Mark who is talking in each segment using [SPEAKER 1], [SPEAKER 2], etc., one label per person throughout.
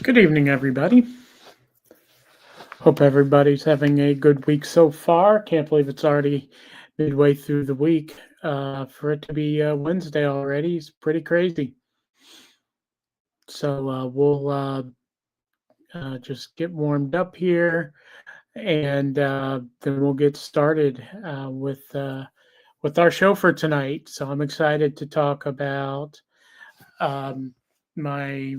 [SPEAKER 1] Good evening, everybody. Hope everybody's having a good week so far. Can't believe it's already midway through the week. For it to be Wednesday already is pretty crazy. So we'll just get warmed up here, and then we'll get started with our show for tonight. So I'm excited to talk about um, my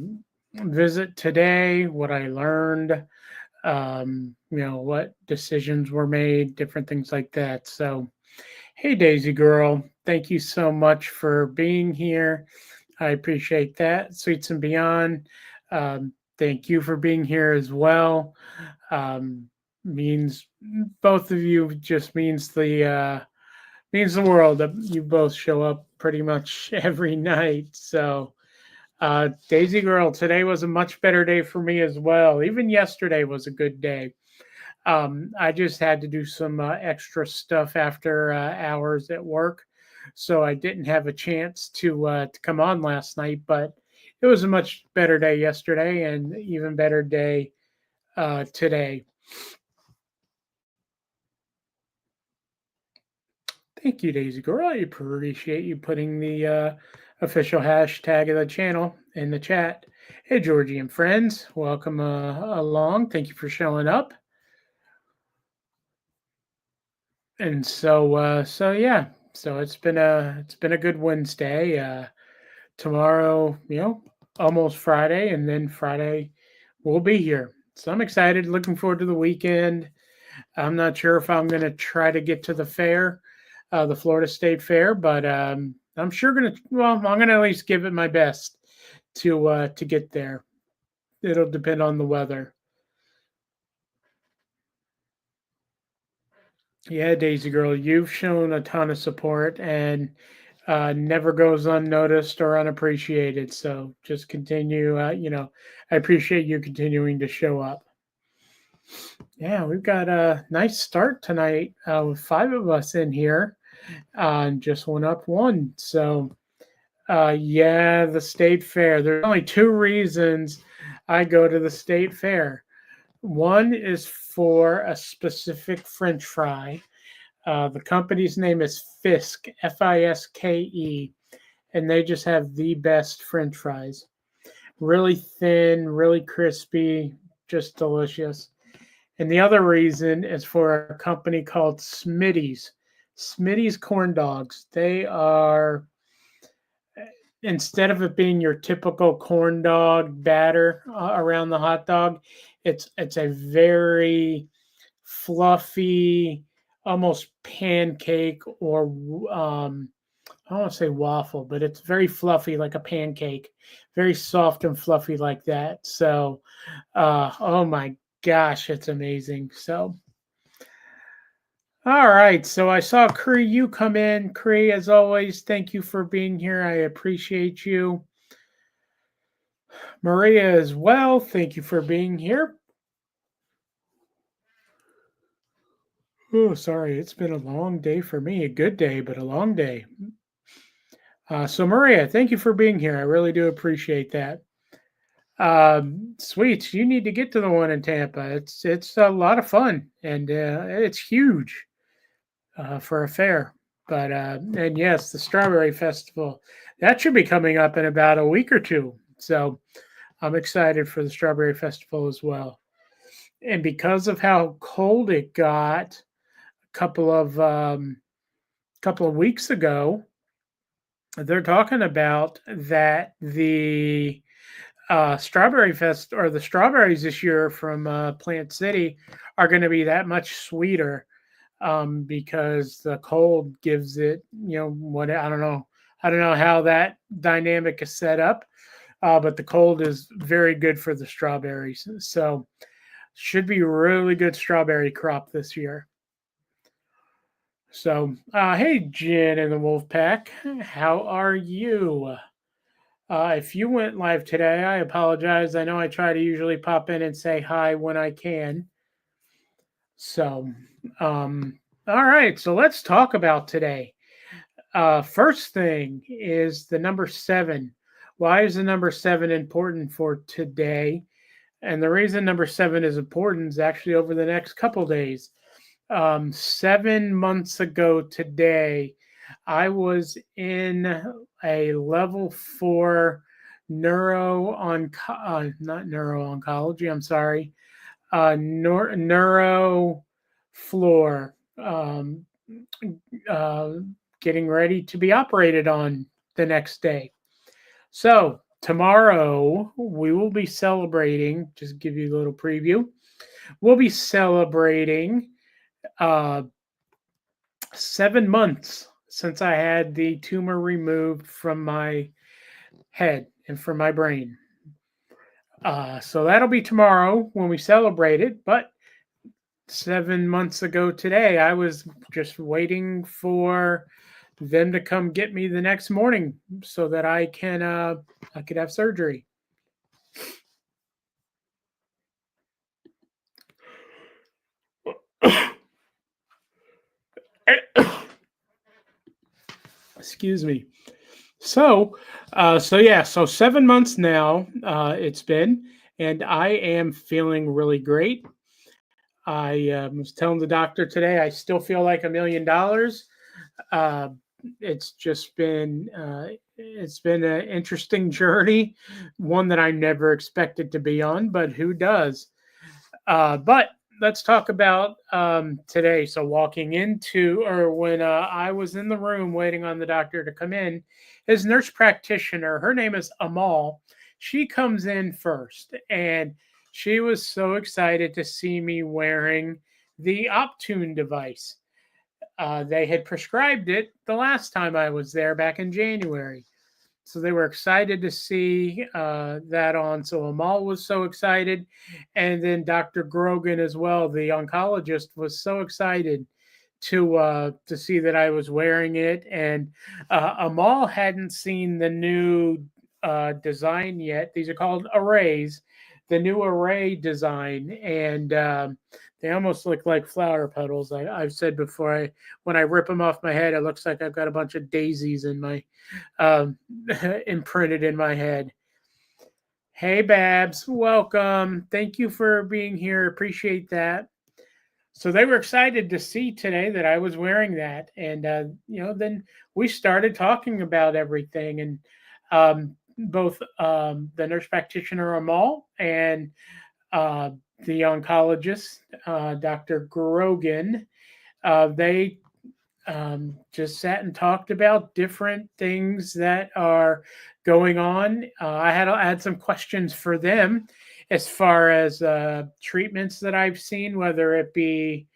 [SPEAKER 1] visit today, what I learned, what decisions were made, different things like that. So, hey, Daisy girl, thank you so much for being here. I appreciate that. Sweets and Beyond, thank you for being here as well. Means both of you just means the world that you both show up pretty much every night. So, Daisy girl, today was a much better day for me as well. Even yesterday was a good day. I just had to do some extra stuff after hours at work, so I didn't have a chance to come on last night. But it was a much better day yesterday, and even better day today. Thank you, Daisy Girl. I appreciate you putting the official hashtag of the channel in the chat. Hey, Georgie and friends, welcome along. Thank you for showing up. And so yeah, so it's been a good Wednesday. Tomorrow, almost Friday, and then Friday we'll be here. So I'm excited, looking forward to the weekend. I'm not sure if I'm going to try to get to the fair, the Florida State Fair, but I'm sure going to. Well, I'm going to at least give it my best to get there. It'll depend on the weather. Yeah, Daisy girl, you've shown a ton of support and never goes unnoticed or unappreciated. So just continue. I appreciate you continuing to show up. Yeah, we've got a nice start tonight with five of us in here and just went up one. So, yeah, the state fair. There's only two reasons I go to the state fair. One is for a specific French fry. The company's name is Fiske, Fiske, and they just have the best French fries. Really thin, really crispy, just delicious. And the other reason is for a company called Smitty's. Smitty's corn dogs. They are, instead of it being your typical corn dog batter around the hot dog, it's a very fluffy, almost pancake or I don't want to say waffle, but it's very fluffy like a pancake, very soft and fluffy like that. So, oh my gosh, it's amazing. So, all right. So I saw Cree, you come in. Cree, as always, thank you for being here. I appreciate you. Maria as well. Thank you for being here. Oh, sorry. It's been a long day for me. A good day, but a long day. So, Maria, thank you for being here. I really do appreciate that. Sweets, you need to get to the one in Tampa. It's a lot of fun and it's huge for a fair. But and yes, the Strawberry Festival that should be coming up in about a week or two. So I'm excited for the Strawberry Festival as well. And because of how cold it got a couple of weeks ago, they're talking about that the Strawberry Fest or the strawberries this year from Plant City are going to be that much sweeter because the cold gives it, what I don't know how that dynamic is set up, but the cold is very good for the strawberries. So should be really good strawberry crop this year. So, hey, Jen and the Wolf Pack, how are you? If you went live today, I apologize. I know I try to usually pop in and say hi when I can. So, all right. So let's talk about today. First thing is the number seven. Why is the number seven important for today? And the reason number 7 is important is actually over the next couple days. 7 months ago today, I was in a level 4 not neuro oncology, I'm sorry, neuro floor, uh, getting ready to be operated on the next day. So tomorrow we will be celebrating, just give you a little preview. We'll be celebrating uh, 7 months since I had the tumor removed from my head and from my brain. So that'll be tomorrow when we celebrate it. But 7 months ago today, I was just waiting for them to come get me the next morning so that I could have surgery. Excuse me. So 7 months now it's been, and I am feeling really great. I was telling the doctor today I still feel like $1 million. Uh, it's been an interesting journey, one that I never expected to be on, but who does? But let's talk about today. So walking into, or when I was in the room waiting on the doctor to come in, his nurse practitioner, her name is Amal. She comes in first, and she was so excited to see me wearing the Optune device. They had prescribed it the last time I was there back in January. So they were excited to see that on. So Amal was so excited. And then Dr. Grogan as well, the oncologist, was so excited to see that I was wearing it. And Amal hadn't seen the new design yet. These are called arrays, the new array design. And they almost look like flower petals. I've said before, when I rip them off my head, it looks like I've got a bunch of daisies in my um, imprinted in my head. Hey, Babs, welcome. Thank you for being here. Appreciate that. So they were excited to see today that I was wearing that, and then we started talking about everything, and both the nurse practitioner Amal and uh, the oncologist, Dr. Grogan, they just sat and talked about different things that are going on. I had some questions for them as far as treatments that I've seen, whether it be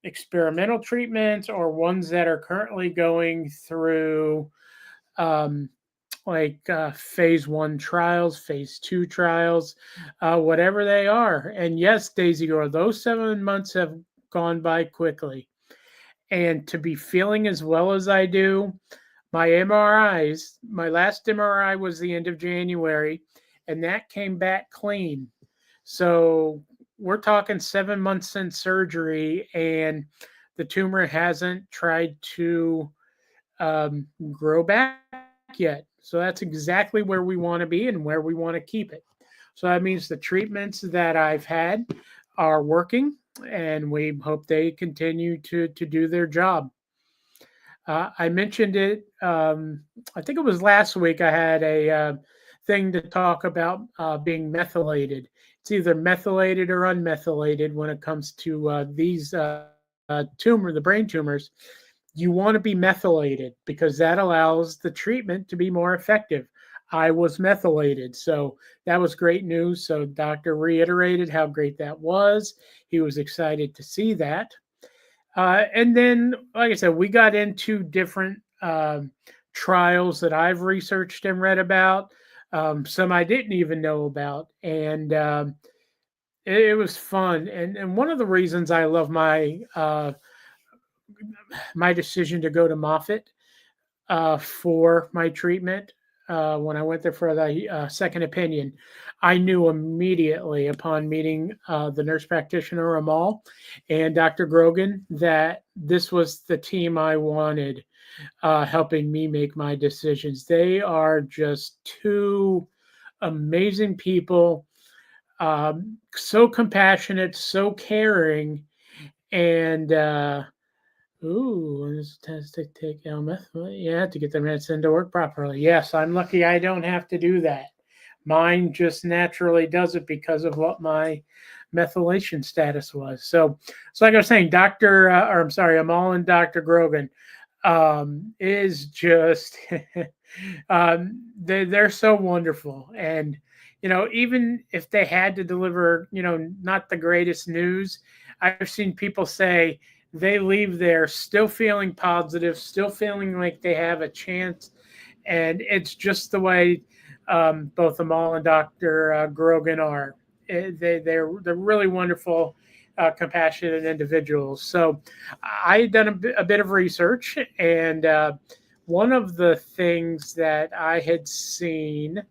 [SPEAKER 1] experimental treatments or ones that are currently going through um, phase 1 trials, phase 2 trials, whatever they are. And yes, Daisy Girl, those 7 months have gone by quickly. And to be feeling as well as I do, my last MRI was the end of January, and that came back clean. So we're talking 7 months since surgery, and the tumor hasn't tried to grow back yet. So that's exactly where we want to be and where we want to keep it. So that means the treatments that I've had are working, and we hope they continue to do their job. I mentioned it. I think it was last week. I had a thing to talk about being methylated. It's either methylated or unmethylated when it comes to these the brain tumors. You want to be methylated because that allows the treatment to be more effective. I was methylated, so that was great news. So doctor reiterated how great that was. He was excited to see that. And then, like I said, we got into different trials that I've researched and read about. Some I didn't even know about, and it was fun. And one of the reasons I love my decision to go to Moffitt for my treatment. When I went there for the second opinion, I knew immediately upon meeting the nurse practitioner Amal and Dr. Grogan that this was the team I wanted helping me make my decisions. They are just two amazing people. So compassionate, so caring, and this test to take meth. Yeah, to get the medicine to work properly. Yes, I'm lucky I don't have to do that. Mine just naturally does it because of what my methylation status was. So like I was saying, Amal and Dr. Grogan is just they're so wonderful. And even if they had to deliver not the greatest news, I've seen people say they leave there still feeling positive, still feeling like they have a chance. And it's just the way both Amal and Dr. Grogan are. They're really wonderful, compassionate individuals. So I done a bit of research, and one of the things that I had seen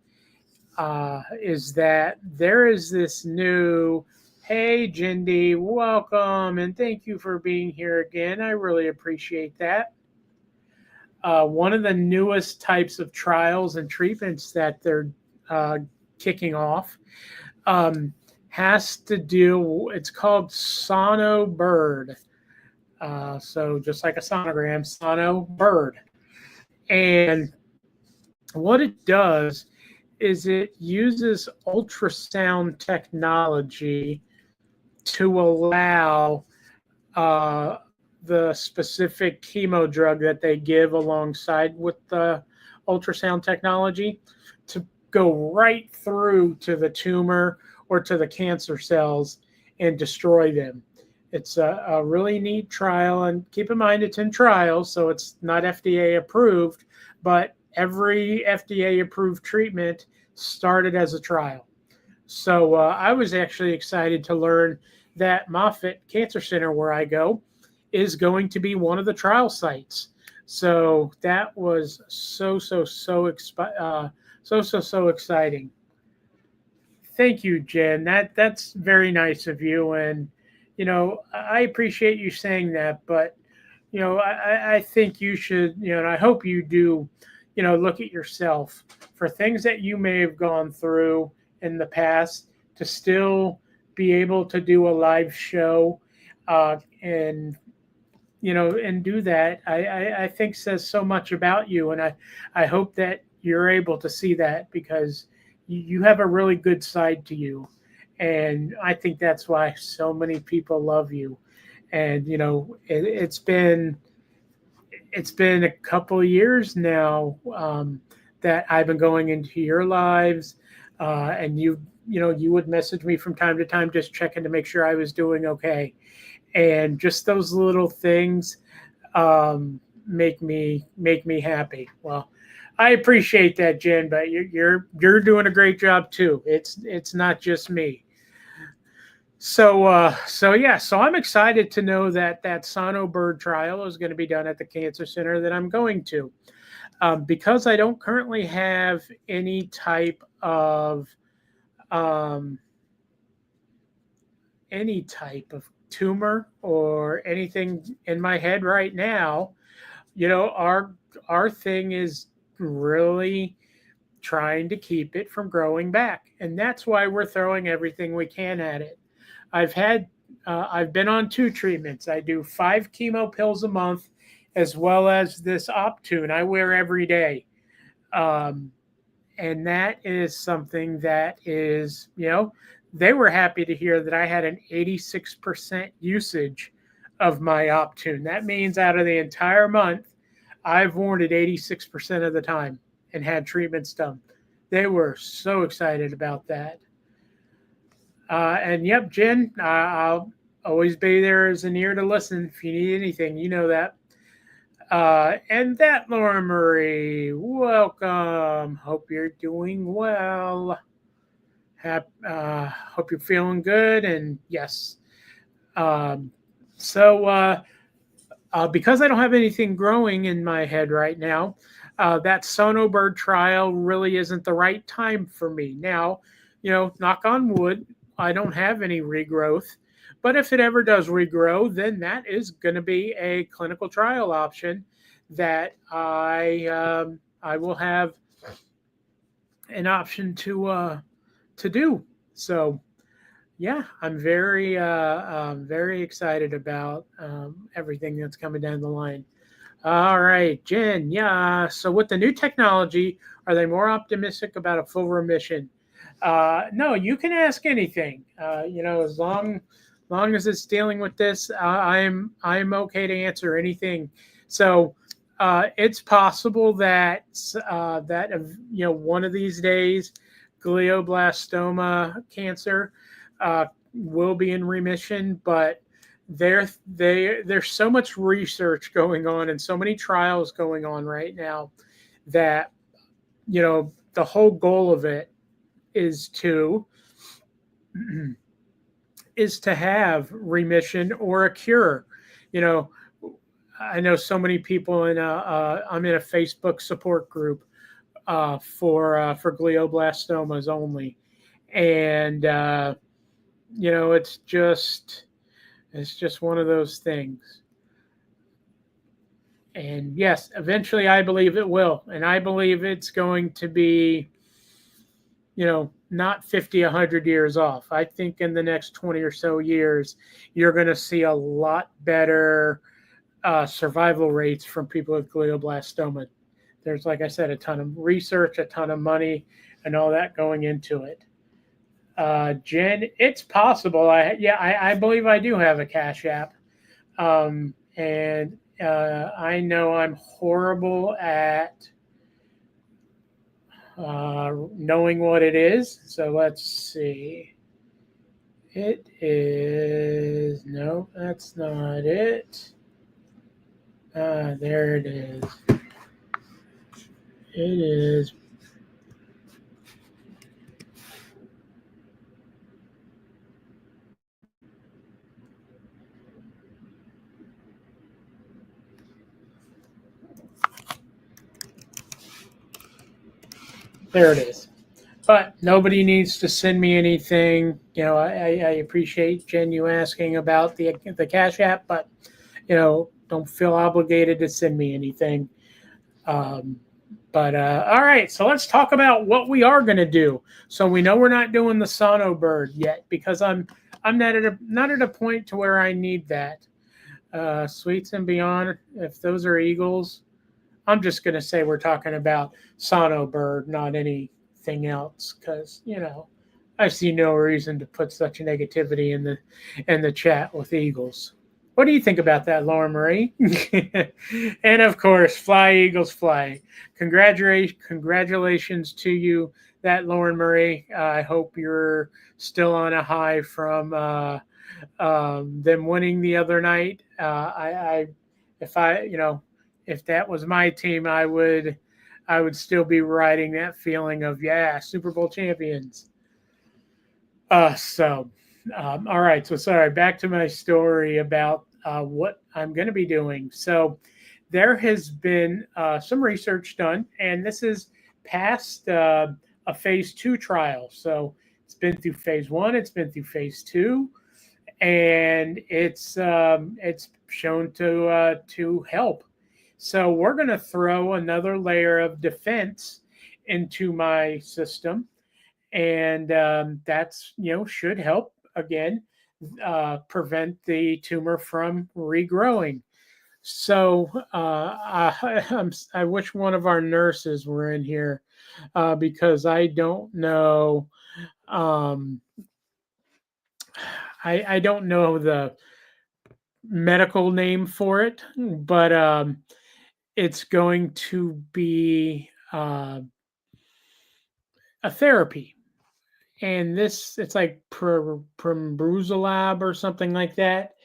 [SPEAKER 1] is that there is this new, hey, Jindy, welcome, and thank you for being here again. I really appreciate that. One of the newest types of trials and treatments that they're uh, kicking off um, has to do, it's called Sono Bird. So just like a sonogram, Sono Bird. And what it does is it uses ultrasound technology to allow uh, the specific chemo drug that they give alongside with the ultrasound technology to go right through to the tumor or to the cancer cells and destroy them. It's a really neat trial, and keep in mind it's in trial, so it's not FDA approved, but every FDA approved treatment started as a trial. So I was actually excited to learn that Moffitt Cancer Center, where I go, is going to be one of the trial sites. So that was so exciting. Thank you, Jen. That's very nice of you, and I appreciate you saying that. But I think you should, and I hope you do, look at yourself for things that you may have gone through in the past to still be able to do a live show, and and do that. I think says so much about you, and I hope that you're able to see that because you have a really good side to you, and I think that's why so many people love you. And it's been a couple of years now that I've been going into your lives, and you would message me from time to time, just checking to make sure I was doing okay, and just those little things make me happy. Well, I appreciate that, Jen, but you're doing a great job too. It's not just me. So yeah, so I'm excited to know that Sono Bird trial is going to be done at the cancer center that I'm going to, because I don't currently have um, any type of tumor or anything in my head right now. Our thing is really trying to keep it from growing back, and that's why we're throwing everything we can at it. I've been on 2 treatments. I do 5 chemo pills a month, as well as this Optune I wear every day. Um, and that is something that is, they were happy to hear that I had an 86% usage of my Optune. That means out of the entire month, I've worn it 86% of the time and had treatments done. They were so excited about that. And yep, Jen, I'll always be there as an ear to listen if you need anything. You know that. And that, Laura Marie, welcome. Hope you're doing well. Hope you're feeling good. And yes. Um, so, because I don't have anything growing in my head right now, that Sonobird trial really isn't the right time for me. Now, knock on wood, I don't have any regrowth. But if it ever does regrow, then that is going to be a clinical trial option that I will have an option to do. So Yeah, I'm very excited about everything that's coming down the line. All right, Jen. Yeah. So with the new technology, are they more optimistic about a full remission? No, you can ask anything. As long as it's dealing with this, I'm okay to answer anything. So it's possible that one of these days, glioblastoma cancer will be in remission, but there's so much research going on and so many trials going on right now that the whole goal of it is to is to have remission or a cure. You know, I know so many people I'm in a Facebook support group for glioblastomas only, and it's just one of those things. And yes, eventually I believe it will. And I believe it's going to be, not 50, 100 years off. I think in the next 20 or so years, you're going to see a lot better survival rates from people with glioblastoma. There's, like I said, a ton of research, a ton of money, and all that going into it. Jen, it's possible. I believe I do have a Cash App. And I know I'm horrible at knowing what it is. So let's see. It is. No, that's not it. There it is. It is. There it is. But nobody needs to send me anything. I appreciate Jen you asking about the Cash App, but don't feel obligated to send me anything. Um, but all right, so let's talk about what we are going to do. So we know we're not doing the Sono bird yet because I'm not at a point to where I need that. Sweets and Beyond, if those are eagles, I'm just going to say we're talking about Sono bird, not anything else, because I see no reason to put such negativity in the chat with eagles. What do you think about that, Laura Marie? And of course, fly Eagles fly. Congratulations to you, that Lauren Marie. I hope you're still on a high from them winning the other night. If I, if that was my team, I would still be riding that feeling of Super Bowl champions. All right. So sorry. Back to my story about what I'm going to be doing. So there has been some research done, and this is past a phase 2 trial. So it's been through phase 1, it's been through phase 2, and it's shown to help. So we're going to throw another layer of defense into my system, and that's should help again prevent the tumor from regrowing. So I wish one of our nurses were in here because I don't know. Um, I don't know the medical name for it, but it's going to be a therapy. And it's like Pembruzolab or something like that.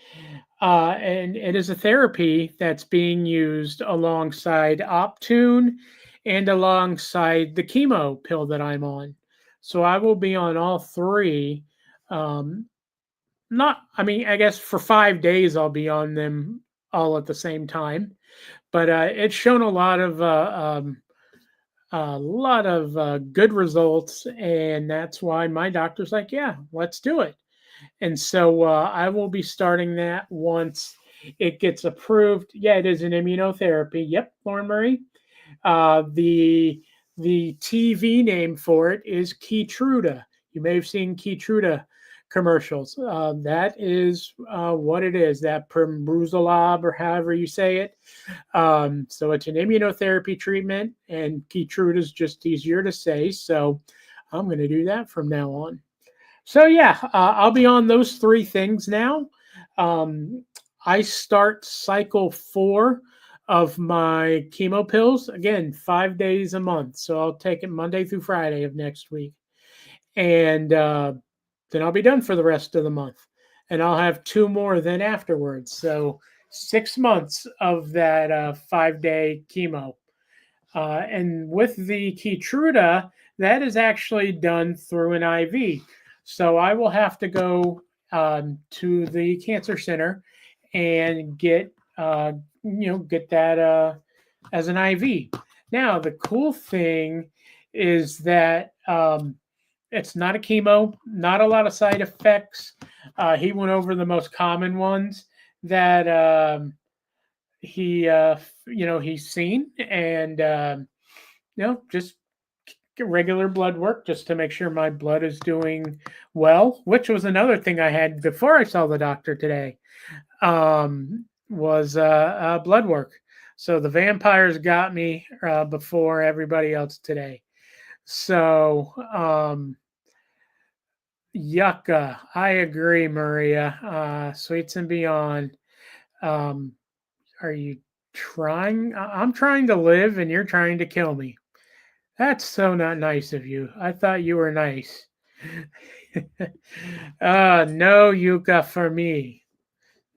[SPEAKER 1] And it is a therapy that's being used alongside Optune and alongside the chemo pill that I'm on. So I will be on all three. Um, not, I mean, I guess for 5 days I'll be on them all at the same time. But it's shown a lot of good results, and that's why my doctor's like, yeah, let's do it. And so I will be starting that once it gets approved. Yeah, it is an immunotherapy. Yep, Lauren Murray. The TV name for it is Keytruda. You may have seen Keytruda commercials. That is what it is. That Pembruzolab, or however you say it. So it's an immunotherapy treatment, and Keytruda is just easier to say. So I'm going to do that from now on. So yeah, I'll be on those three things now. Um, I start cycle 4 of my chemo pills again, 5 days a month. So I'll take it Monday through Friday of next week, and then I'll be done for the rest of the month, and I'll have 2 more then afterwards. So 6 months of that 5 day chemo. And with the Keytruda, that is actually done through an IV. So I will have to go to the cancer center and get that as an IV. Now the cool thing is that it's not a chemo, not a lot of side effects. He went over the most common ones that he's seen, and just regular blood work just to make sure my blood is doing well, which was another thing I had before I saw the doctor today, was blood work. So the vampires got me before everybody else today. So yucca, I agree, Maria. Sweets and beyond. Um, are you trying? I'm trying to live, and you're trying to kill me. That's so not nice of you. I thought you were nice. No yucca for me.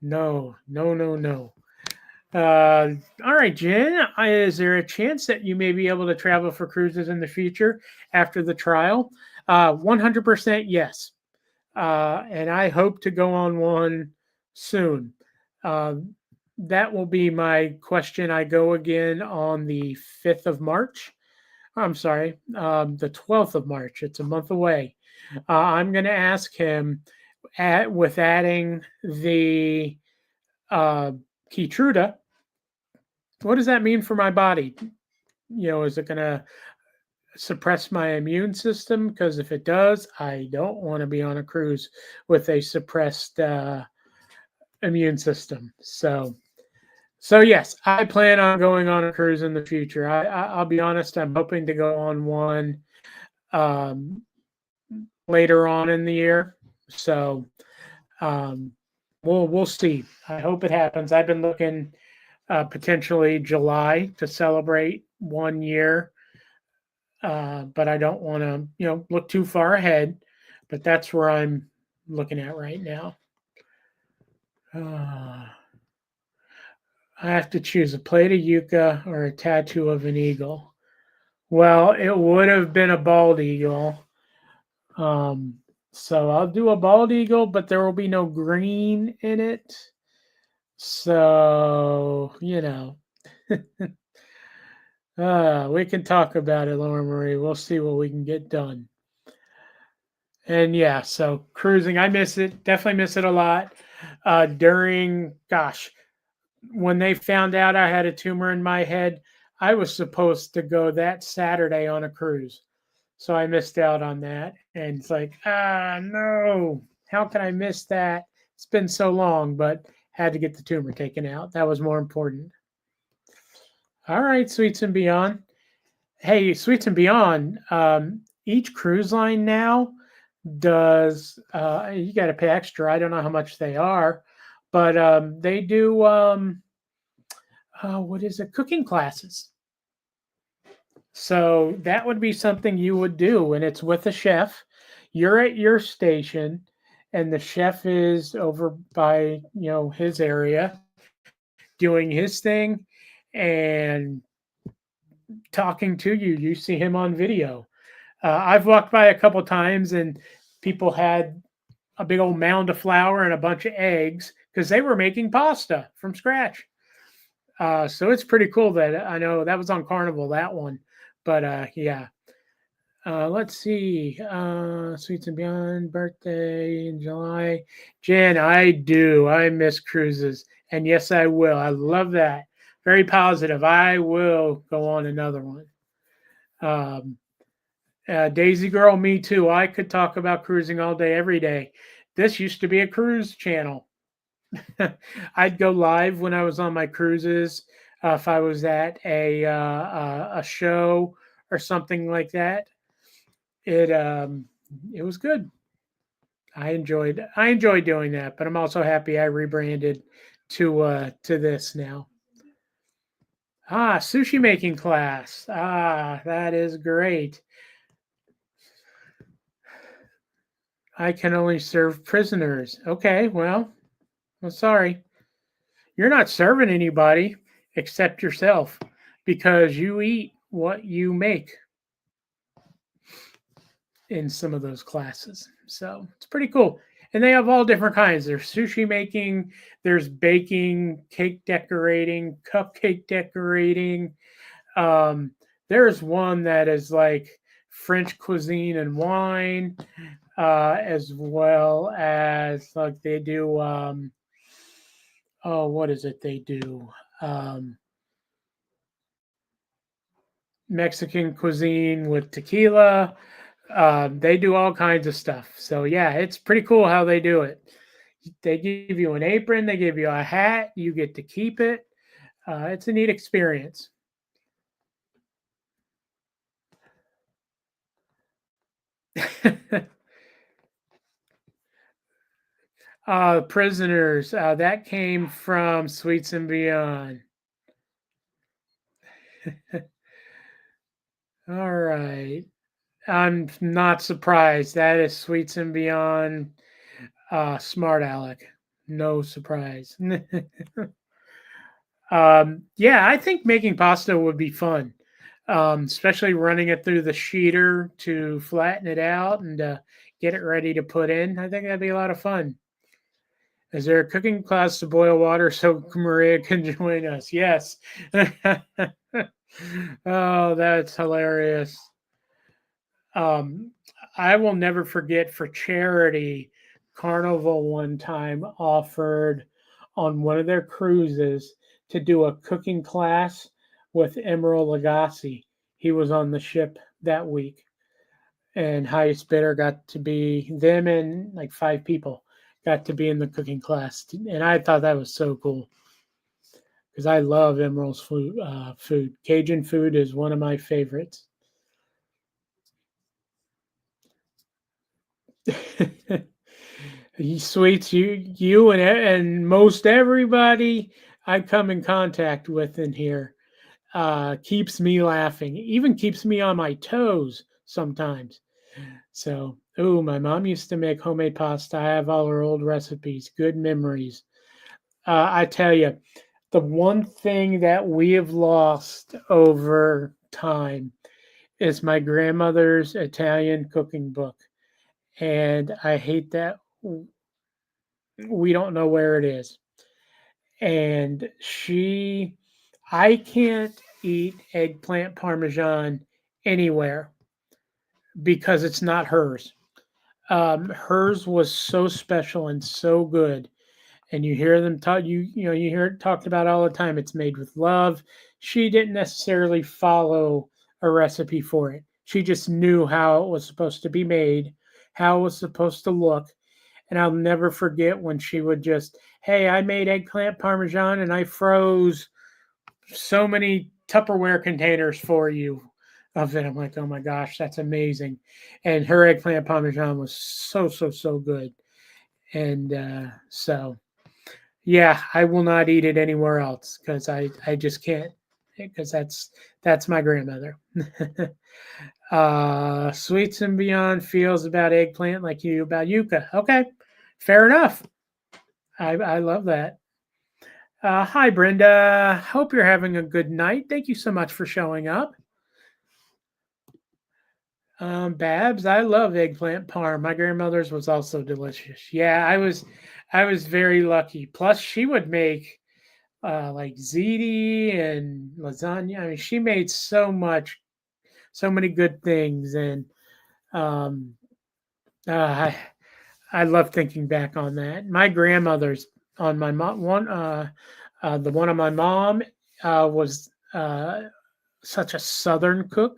[SPEAKER 1] No, no, no, no. All right, Jen, is there a chance that you may be able to travel for cruises in the future after the trial? 100% yes. And I hope to go on one soon. Uh, that will be my question. I go again on the 5th of March. I'm sorry, the 12th of March. It's a month away. I'm going to ask him with adding the uh, Keytruda, what does that mean for my body? Is it going to suppress my immune system? Because if it does, I don't want to be on a cruise with a suppressed immune system. So yes, I plan on going on a cruise in the future. I'll be honest, I'm hoping to go on one um, later on in the year. So um, we'll see. I hope it happens. I've been looking potentially July to celebrate 1 year, but I don't want to look too far ahead. But that's where I'm looking at right now. I have to choose a plate of yucca or a tattoo of an eagle. Well, it would have been a bald eagle. So I'll do a bald eagle, but there will be no green in it. So, we can talk about it, Laura Marie. We'll see what we can get done. And yeah, so cruising, I miss it. Definitely miss it a lot. When they found out I had a tumor in my head, I was supposed to go that Saturday on a cruise. So I missed out on that. And it's like, no, how can I miss that? It's been so long, but had to get the tumor taken out. That was more important. All right, Sweets and Beyond. Hey, Sweets and Beyond, each cruise line now does, you got to pay extra. I don't know how much they are, but they do, what is it, cooking classes. So that would be something you would do, and it's with a chef. You're at your station, and the chef is over by his area doing his thing and talking to you. You see him on video. I've walked by a couple times, and people had a big old mound of flour and a bunch of eggs because they were making pasta from scratch. So it's pretty cool that I know that was on Carnival, that one. But yeah. Let's see. Sweets and Beyond birthday in July. Jen, I do. I miss cruises. And yes, I will. I love that. Very positive. I will go on another one. Daisy Girl, me too. I could talk about cruising all day, every day. This used to be a cruise channel. I'd go live when I was on my cruises. If I was at a show or something like that, it it was good. I enjoyed doing that, but I'm also happy I rebranded to this now. Sushi making class. That is great. I can only serve prisoners. Okay, well, I'm sorry. You're not serving anybody except yourself because you eat what you make in some of those classes. So it's pretty cool. And they have all different kinds. There's sushi making, there's baking, cake decorating, cupcake decorating. Um, there's one that is like French cuisine and wine, as well as like they do. Oh, what is it they do? Um, Mexican cuisine with tequila. They do all kinds of stuff. So yeah, it's pretty cool how they do it. They give you an apron, they give you a hat, you get to keep it. It's a neat experience. Prisoners, that came from Sweets and Beyond. All right. I'm not surprised. That is Sweets and Beyond. Smart Alec. No surprise. Yeah, I think making pasta would be fun, especially running it through the sheeter to flatten it out and get it ready to put in. I think that'd be a lot of fun. Is there a cooking class to boil water so Maria can join us? Yes. Oh, that's hilarious. Um, I will never forget for charity, Carnival one time offered on one of their cruises to do a cooking class with Emeril Lagasse. He was on the ship that week, and highest bidder got to be them and like five people got to be in the cooking class, and I thought that was so cool because I love Emeril's food. Food, Cajun food is one of my favorites. He sweets you and most everybody I come in contact with in here keeps me laughing, even keeps me on my toes sometimes. So, oh, my mom used to make homemade pasta. I have all her old recipes, good memories. I tell you, the one thing that we have lost over time is my grandmother's Italian cooking book. And I hate that we don't know where it is. And I can't eat eggplant parmesan anywhere because it's not hers. Hers was so special and so good. And you hear them talk, you hear it talked about all the time. It's made with love. She didn't necessarily follow a recipe for it. She just knew how it was supposed to be made, how it was supposed to look, and I'll never forget when she would just, hey, I made eggplant parmesan and I froze so many Tupperware containers for you of it. I'm like, oh my gosh, that's amazing. And her eggplant parmesan was so, so, so good. And so, yeah, I will not eat it anywhere else because I just can't because that's my grandmother. Sweets and Beyond feels about eggplant like you about yuca. Okay, fair enough. I love that. Hi, Brenda. Hope you're having a good night. Thank you so much for showing up. Babs, I love eggplant parm. My grandmother's was also delicious. Yeah, I was very lucky. Plus, she would make like ziti and lasagna. I mean, she made so many good things, and um, I I love thinking back on that. My grandmother's on my mom the one on my mom was such a southern cook.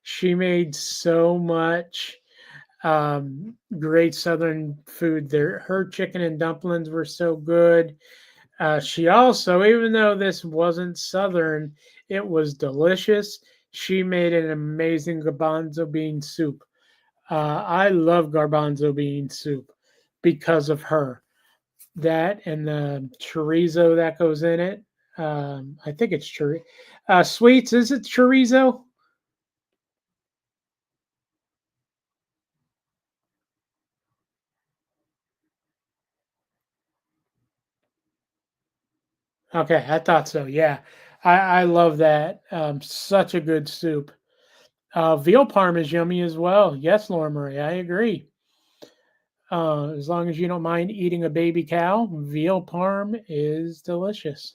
[SPEAKER 1] She made so much. Great Southern food. Her chicken and dumplings were so good. She also, even though this wasn't Southern, it was delicious. She made an amazing garbanzo bean soup. I love garbanzo bean soup because of her. That and the chorizo that goes in it. I think it's chorizo. Sweets, is it chorizo? Okay, I thought so. Yeah, I love that. Such a good soup. Veal parm is yummy as well. Yes, Laura Marie, I agree. As long as you don't mind eating a baby cow, veal parm is delicious.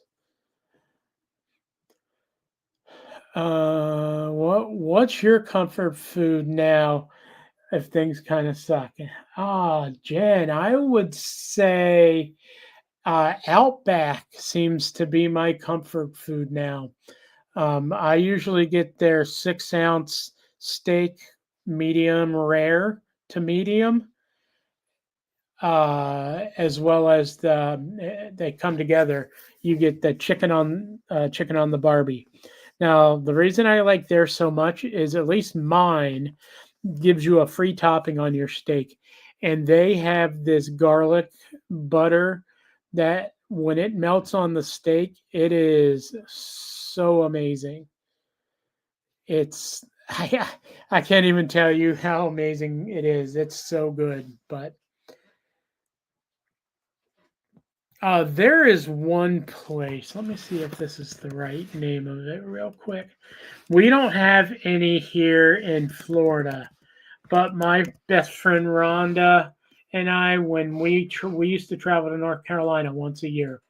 [SPEAKER 1] What's your comfort food now if things kind of suck? Jen, I would say Outback seems to be my comfort food now. I usually get their 6-ounce steak, medium rare to medium, as well as they come together. You get the chicken on the Barbie. Now, the reason I like theirs so much is at least mine gives you a free topping on your steak, and they have this garlic butter that when it melts on the steak, it is so amazing. It's I can't even tell you how amazing it is. It's so good, but there is one place. Let me see if this is the right name of it, real quick. We don't have any here in Florida, but my best friend Rhonda and I, when we used to travel to North Carolina once a year.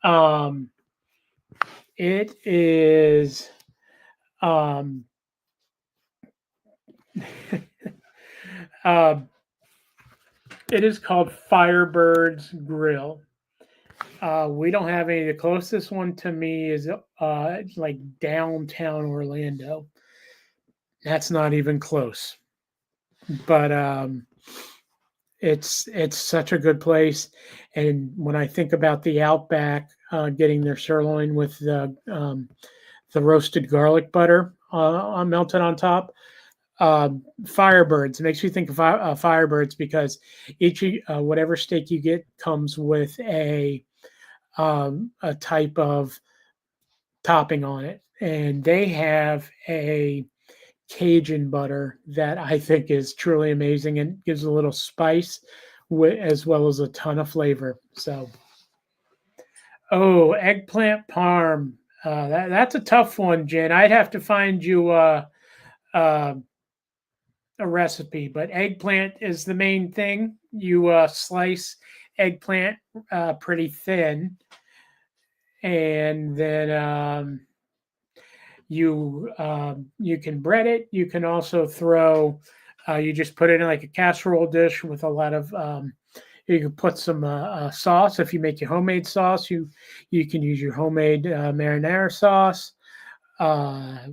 [SPEAKER 1] Um, it is um, uh, it is called Firebird's Grill. We don't have any. The closest one to me is like downtown Orlando. That's not even close. But it's such a good place. And when I think about the Outback, getting their sirloin with the roasted garlic butter melted on top, Firebirds. It makes me think of Firebirds because each whatever steak you get comes with a type of topping on it, and they have a Cajun butter that I think is truly amazing and gives a little spice as well as a ton of flavor. So, oh, eggplant parm. That's a tough one, Jen. I'd have to find you uh, a recipe, but eggplant is the main thing. You slice eggplant pretty thin, and then you can bread it. You can also throw. You just put it in like a casserole dish with a lot of. You can put some sauce if you make your homemade sauce. You can use your homemade marinara sauce. Uh,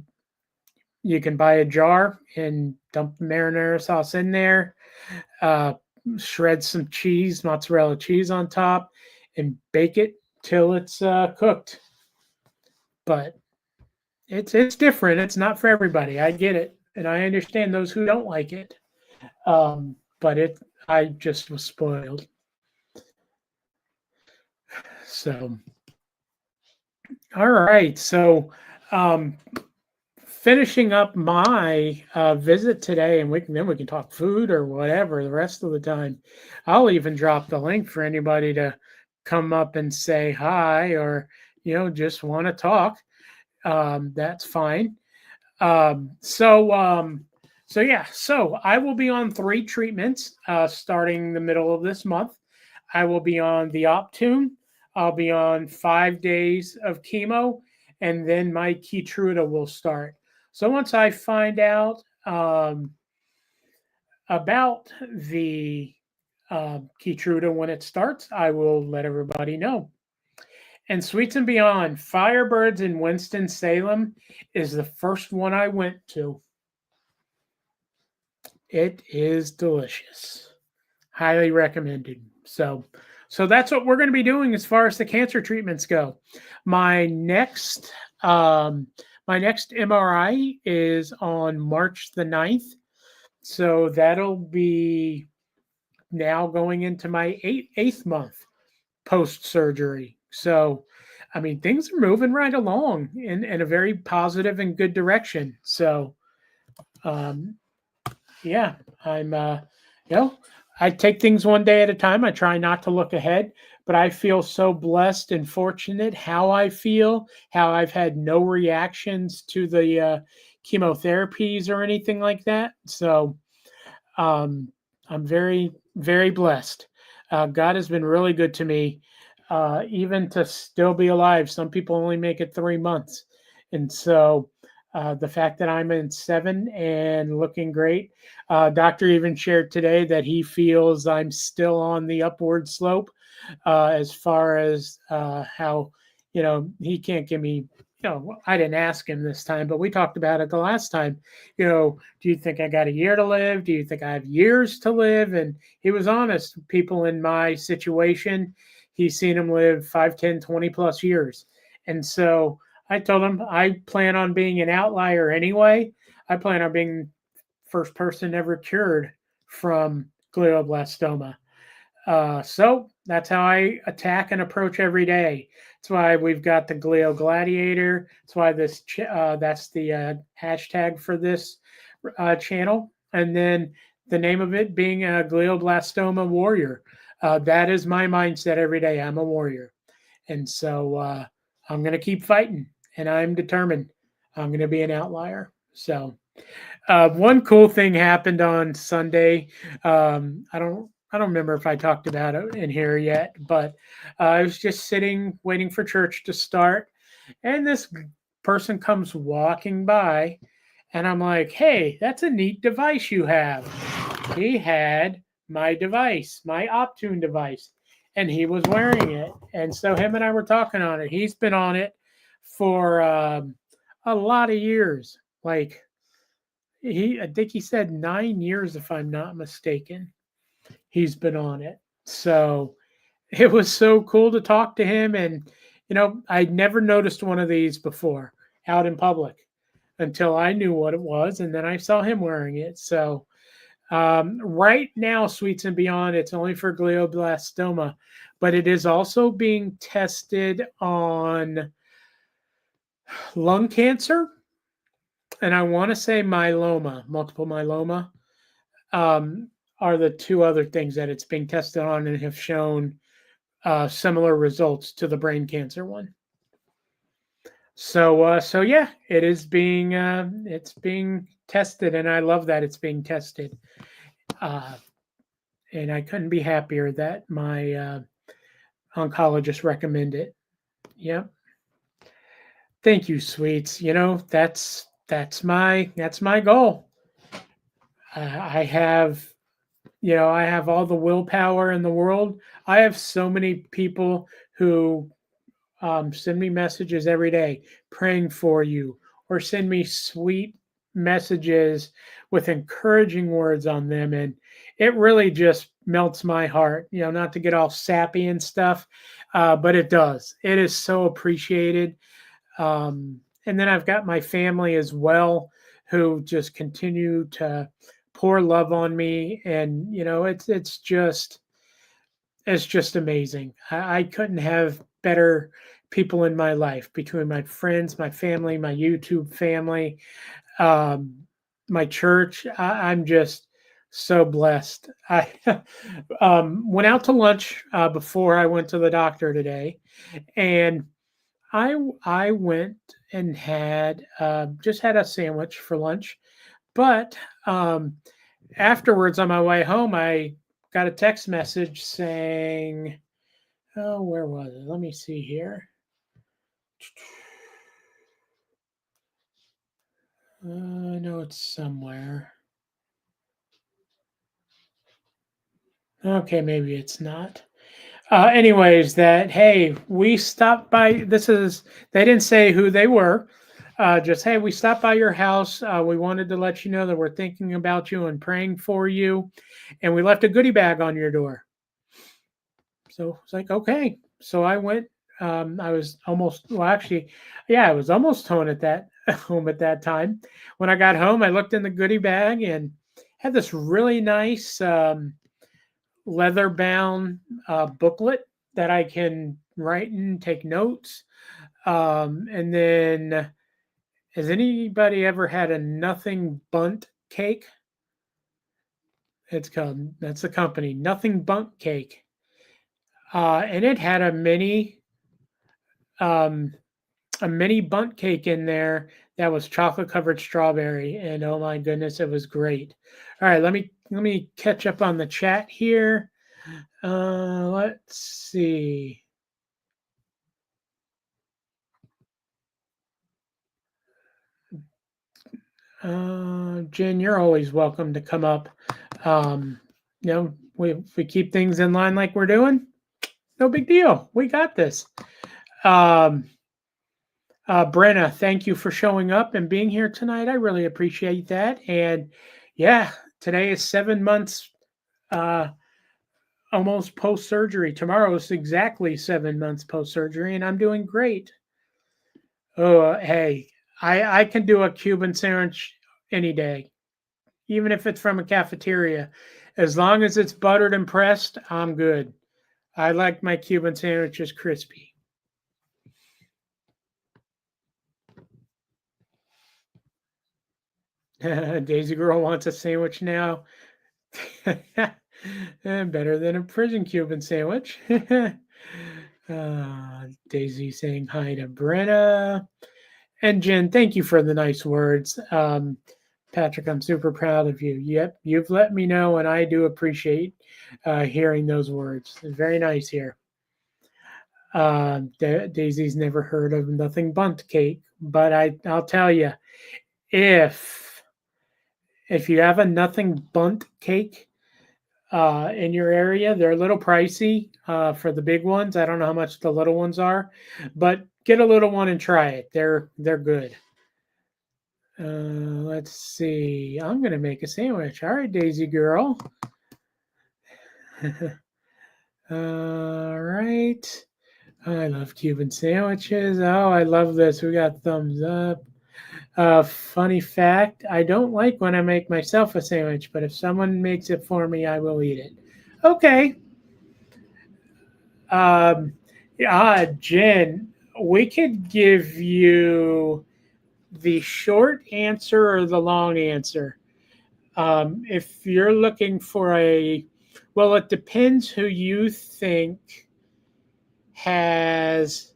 [SPEAKER 1] you can buy a jar and dump the marinara sauce in there. Uh, Shred some cheese, mozzarella cheese on top, and bake it till it's cooked. But it's different. It's not for everybody. I get it, and I understand those who don't like it. But I just was spoiled. So, all right. So, um, finishing up my visit today, and then we can talk food or whatever the rest of the time. I'll even drop the link for anybody to come up and say hi, or just want to talk. That's fine. Um, so, um, so yeah, so I will be on 3 treatments starting the middle of this month. I will be on the Optune. I'll be on 5 days of chemo, and then my Keytruda will start. So once I find out about the Keytruda when it starts, I will let everybody know. And Sweets and Beyond, Firebirds in Winston-Salem is the first one I went to. It is delicious. Highly recommended. So that's what we're going to be doing as far as the cancer treatments go. My next um, my next MRI is on March the 9th. So that'll be now going into my eighth month post surgery. So, I mean, things are moving right along in a very positive and good direction. So, um, yeah, I'm, you know, I take things one day at a time. I try not to look ahead, but I feel so blessed and fortunate how I feel, how I've had no reactions to the chemotherapies or anything like that. So, um, I'm very, very blessed. God has been really good to me, even to still be alive. Some people only make it 3 months. And so the fact that I'm in 7 and looking great, doctor even shared today that he feels I'm still on the upward slope as far as how, he can't give me, I didn't ask him this time, but we talked about it the last time. Do you think I got a year to live? Do you think I have years to live? And he was honest. People in my situation, he's seen them live 5, 10, 20 plus years. And so I told him I plan on being an outlier anyway. I plan on being first person ever cured from glioblastoma. So that's how I attack and approach every day. That's why we've got the Glio Gladiator. That's why that's the hashtag for this channel. And then the name of it being a glioblastoma warrior. That is my mindset every day. I'm a warrior. And so I'm going to keep fighting, and I'm determined. I'm going to be an outlier. So one cool thing happened on Sunday. I don't remember if I talked about it in here yet, but I was just sitting waiting for church to start, and this person comes walking by, and I'm like, "Hey, that's a neat device you have." He had my device, my Optune device, and he was wearing it, and so him and I were talking on it. He's been on it for a lot of years, like I think he said 9 years, if I'm not mistaken. He's been on it. So it was so cool to talk to him. And, I'd never noticed one of these before out in public until I knew what it was. And then I saw him wearing it. So right now, Sweets and Beyond, it's only for glioblastoma, but it is also being tested on lung cancer. And I want to say myeloma, multiple myeloma. Um, are the two other things that it's being tested on and have shown similar results to the brain cancer one. So yeah, it's being tested, and I love that it's being tested. Uh, and I couldn't be happier that my oncologist recommended it. Yep. Thank you, Sweets. That's my goal. I have I have all the willpower in the world. I have so many people who send me messages every day praying for you, or send me sweet messages with encouraging words on them. And it really just melts my heart, not to get all sappy and stuff, but it does. It is so appreciated. And then I've got my family as well who just continue to pour love on me. And, it's just amazing. I couldn't have better people in my life, between my friends, my family, my YouTube family, um, my church. I'm just so blessed. I went out to lunch before I went to the doctor today, and I went and had just had a sandwich for lunch, but afterwards on my way home, I got a text message saying, "Oh, where was it? Let me see here. I know it's somewhere. Okay, maybe it's not. Anyways, that hey, we stopped by. They didn't say who they were, Just, hey, we stopped by your house. We wanted to let you know that we're thinking about you and praying for you. And we left a goodie bag on your door. So it's like, okay. So I went. I was almost, well, actually, yeah, I was almost home at that home at that time. When I got home, I looked in the goodie bag and had this really nice leather bound booklet that I can write and take notes. And then, has anybody ever had a nothing bunt cake? It's called, that's the company, Nothing Bunt Cake. And it had um, a mini bunt cake in there that was chocolate covered strawberry, and oh my goodness, it was great. All right, let me catch up on the chat here. Let's see. Jen, you're always welcome to come up. Um, we keep things in line like we're doing. No big deal. We got this. Um, Brenna, thank you for showing up and being here tonight. I really appreciate that. And yeah, today is 7 months, uh, almost post surgery. Tomorrow is exactly 7 months post surgery, and I'm doing great. Oh, hey, I can do a Cuban sandwich any day, even if it's from a cafeteria. As long as it's buttered and pressed, I'm good. I like my Cuban sandwiches crispy. Daisy Girl wants a sandwich now. Better than a prison Cuban sandwich. Daisy saying hi to Brenna. And Jen, thank you for the nice words. Patrick, I'm super proud of you. Yep, you've let me know, and I do appreciate hearing those words. It's very nice here. Daisy's never heard of Nothing Bunt Cake, but I'll tell you, if if you have a Nothing Bunt Cake in your area, they're a little pricey for the big ones. I don't know how much the little ones are, but get a little one and try it. They're good. Let's see. I'm gonna make a sandwich. All right, Daisy girl. All right. I love Cuban sandwiches. Oh, I love this. We got thumbs up. Funny fact, I don't like when I make myself a sandwich, but if someone makes it for me, I will eat it. Okay. Jen, we could give you the short answer or the long answer. If you're looking for well, it depends who you think has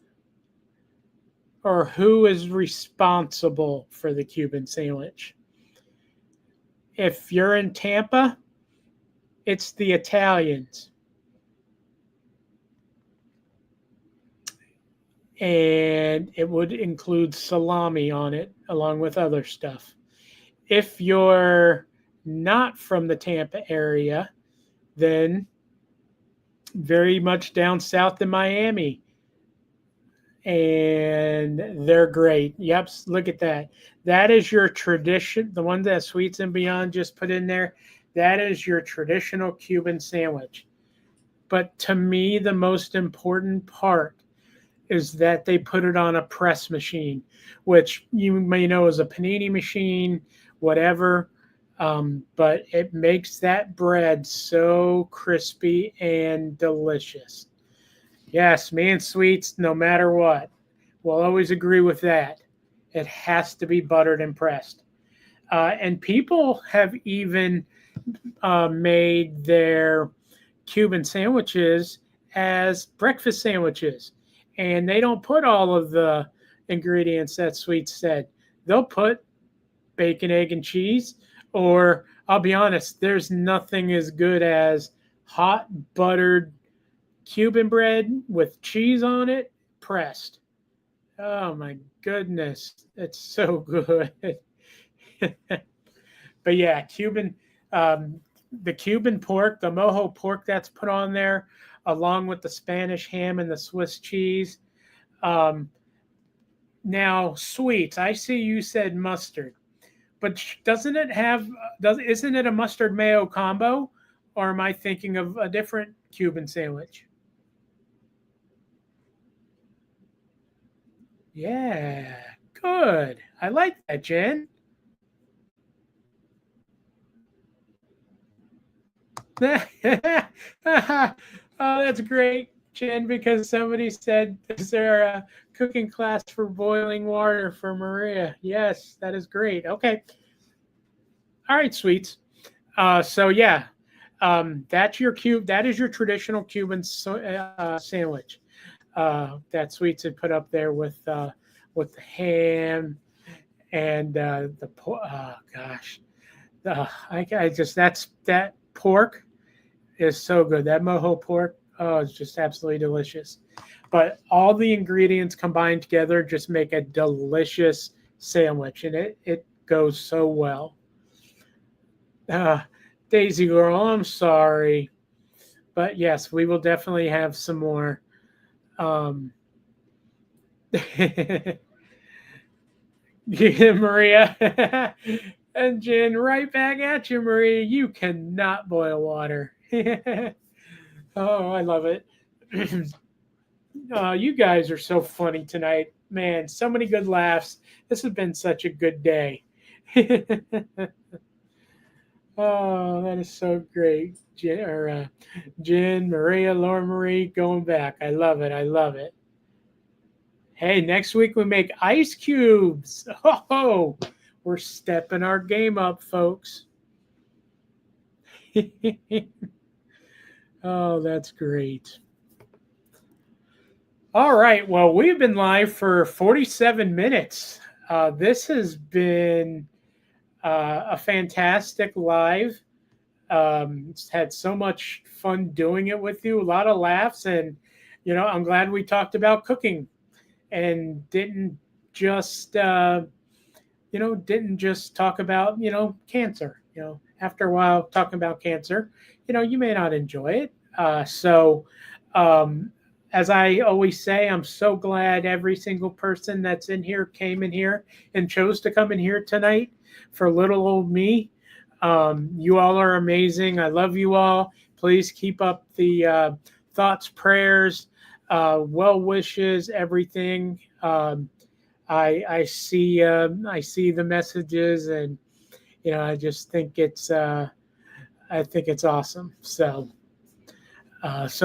[SPEAKER 1] or who is responsible for the Cuban sandwich. If you're in Tampa, it's the Italians. And it would include salami on it along with other stuff. If you're not from the Tampa area, then very much down south in Miami. And they're great. Yep, look at that. That is your tradition. The one that Sweets and Beyond just put in there, that is your traditional Cuban sandwich. But to me, the most important part is that they put it on a press machine, which you may know is a panini machine, whatever. But it makes that bread so crispy and delicious. Yes, me and Sweets, no matter what, we'll always agree with that. It has to be buttered and pressed. And people have even made their Cuban sandwiches as breakfast sandwiches. And they don't put all of the ingredients that Sweets said. They'll put bacon, egg, and cheese. Or I'll be honest, there's nothing as good as hot buttered Cuban bread with cheese on it, pressed. Oh my goodness, it's so good. But yeah, um, the Cuban pork, the mojo pork that's put on there, along with the Spanish ham and the Swiss cheese. Um, Now, sweets. I see you said mustard, but doesn't it have? Does isn't it a mustard mayo combo, or am I thinking of a different Cuban sandwich? Yeah, good. I like that, Jen. Oh, that's great, Jen, because somebody said, is there a cooking class for boiling water for Maria? Yes, that is great. Okay. All right, sweets. So yeah, that's your cube. That is your traditional Cuban sandwich. That sweets had put up there with the ham and gosh, I just that's that pork is so good. That mojo pork, oh, it's just absolutely delicious. But all the ingredients combined together just make a delicious sandwich, and it goes so well. Uh, Daisy girl, I'm sorry, but yes, we will definitely have some more. Um, yeah, Maria and Jen, right back at you, Maria. You cannot boil water. Oh, I love it. You guys are so funny tonight, man. So many good laughs. This has been such a good day. Oh, that is so great. Jen, Maria, Laura Marie, going back. I love it. I love it. Hey, next week we make ice cubes. Oh, we're stepping our game up, folks. Oh, that's great. All right. Well, we've been live for 47 minutes. This has been a fantastic live. It's had so much fun doing it with you, a lot of laughs. And, I'm glad we talked about cooking and just, didn't just talk about, cancer. After a while talking about cancer, you may not enjoy it. Um, as I always say, I'm so glad every single person that's in here came in here and chose to come in here tonight for little old me. You all are amazing. I love you all. Please keep up the thoughts, prayers, well wishes, everything. I see the messages, and I just think it's awesome. So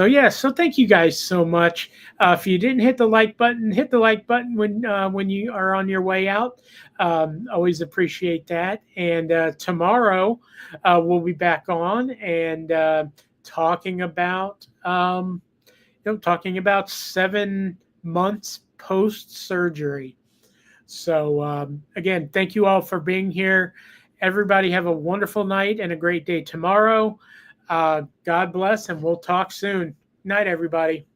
[SPEAKER 1] yeah, so thank you guys so much. If you didn't hit the like button, hit the like button when you are on your way out. Always appreciate that. And tomorrow we'll be back on and talking about 7 months post surgery. So again, thank you all for being here. Everybody have a wonderful night and a great day tomorrow. God bless, and we'll talk soon. Night, everybody.